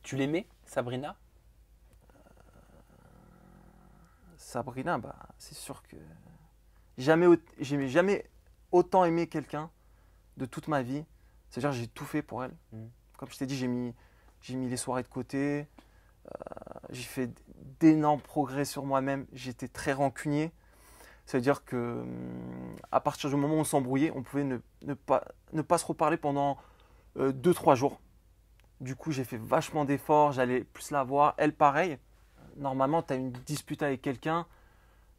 Tu l'aimais, Sabrina? Sabrina, bah, c'est sûr que j'ai jamais autant aimé quelqu'un de toute ma vie. C'est-à-dire que j'ai tout fait pour elle. Mm. Comme je t'ai dit, j'ai mis les soirées de côté. J'ai fait d'énormes progrès sur moi-même. J'étais très rancunier. C'est-à-dire que à partir du moment où on s'embrouillait, on pouvait ne pas se reparler pendant 2-3 jours. Du coup, j'ai fait vachement d'efforts. J'allais plus la voir. Elle, pareil. Normalement, tu as une dispute avec quelqu'un.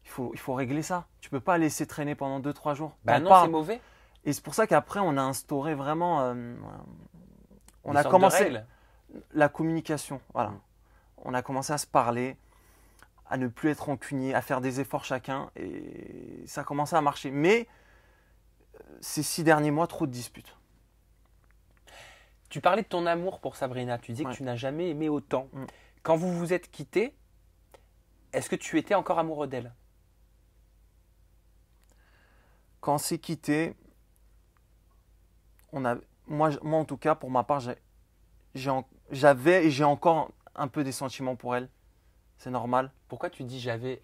Il faut régler ça. Tu peux pas laisser traîner pendant 2-3 jours. Bah T'en non, c'est parles. mauvais. Et c'est pour ça qu'après, on a instauré vraiment. On Des a sortes de commencé règles. la communication. Voilà. Mm. On a commencé à se parler, à ne plus être rancunier, à faire des efforts chacun. Et ça a commencé à marcher. Mais ces 6 derniers mois, trop de disputes. Tu parlais de ton amour pour Sabrina. Tu disais que Ouais. tu n'as jamais aimé autant. Mm. Quand vous vous êtes quittés, est-ce que tu étais encore amoureux d'elle? Quand on s'est quitté, moi, en tout cas, pour ma part, j'avais et j'ai encore un peu des sentiments pour elle. C'est normal. Pourquoi tu dis j'avais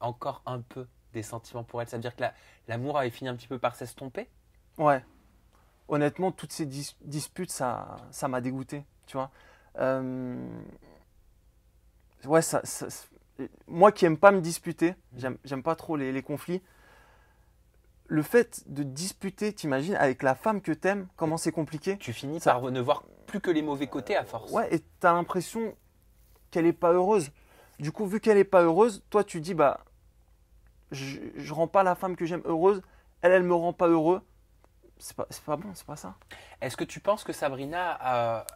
encore un peu des sentiments pour elle? Ça veut dire que l'amour avait fini un petit peu par s'estomper? Ouais. Honnêtement, toutes ces disputes, ça m'a dégoûté, tu vois. Ouais, moi qui aime pas me disputer, j'aime pas trop les conflits. Le fait de disputer, t'imagines, avec la femme que t'aimes, comment c'est compliqué. Tu finis Ça- par ne voir plus que les mauvais côtés à force. Ouais, et t'as l'impression qu'elle est pas heureuse. Du coup, vu qu'elle est pas heureuse, toi tu dis, bah, je rends pas la femme que j'aime heureuse, elle me rend pas heureux. C'est pas bon, c'est pas ça. Est-ce que tu penses que Sabrina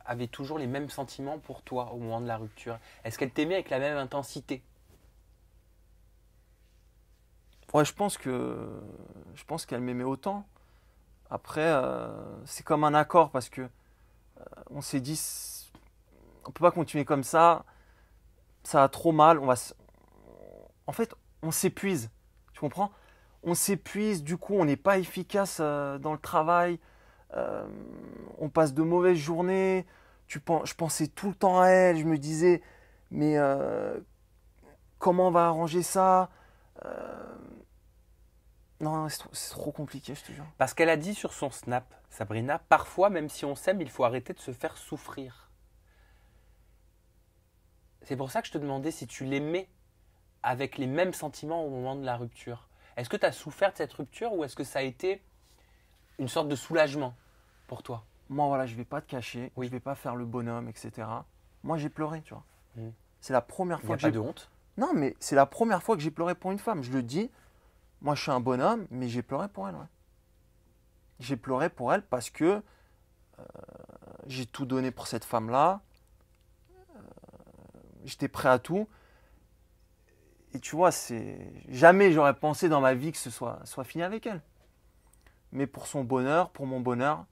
avait toujours les mêmes sentiments pour toi au moment de la rupture? Est-ce qu'elle t'aimait avec la même intensité? Ouais, je pense qu'elle m'aimait autant. Après, c'est comme un accord parce que on s'est dit, on peut pas continuer comme ça va trop mal. En fait, on s'épuise. Tu comprends? On s'épuise, du coup, on n'est pas efficace dans le travail. Euh, on passe de mauvaises journées. Je pensais tout le temps à elle. Je me disais, mais comment on va arranger ça? Non, c'est trop compliqué, je te jure. Parce qu'elle a dit sur son Snap, Sabrina, parfois, même si on s'aime, il faut arrêter de se faire souffrir. C'est pour ça que je te demandais si tu l'aimais avec les mêmes sentiments au moment de la rupture. Est-ce que tu as souffert de cette rupture ou est-ce que ça a été une sorte de soulagement pour toi? Moi, voilà, je vais pas te cacher, Oui. je vais pas faire le bonhomme, etc. Moi, j'ai pleuré, tu vois. Mm. C'est la première Il n'y fois a que pas j'ai. de honte? Non, mais c'est la première fois que j'ai pleuré pour une femme. Je le dis. Moi, je suis un bonhomme, mais j'ai pleuré pour elle. Ouais. J'ai pleuré pour elle parce que j'ai tout donné pour cette femme-là. J'étais prêt à tout. Et tu vois, jamais j'aurais pensé dans ma vie que soit fini avec elle. Mais pour son bonheur, pour mon bonheur,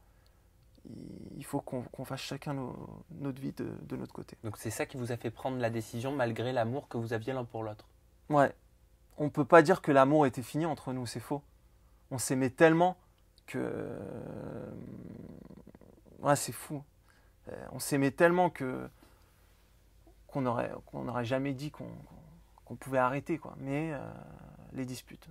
il faut qu'on fasse chacun notre vie de notre côté. Donc c'est ça qui vous a fait prendre la décision malgré l'amour que vous aviez l'un pour l'autre. Ouais. On ne peut pas dire que l'amour était fini entre nous, c'est faux. On s'aimait tellement que. Ouais, c'est fou. On s'aimait tellement qu'on n'aurait jamais dit qu'on pouvait arrêter, quoi. Mais les disputes.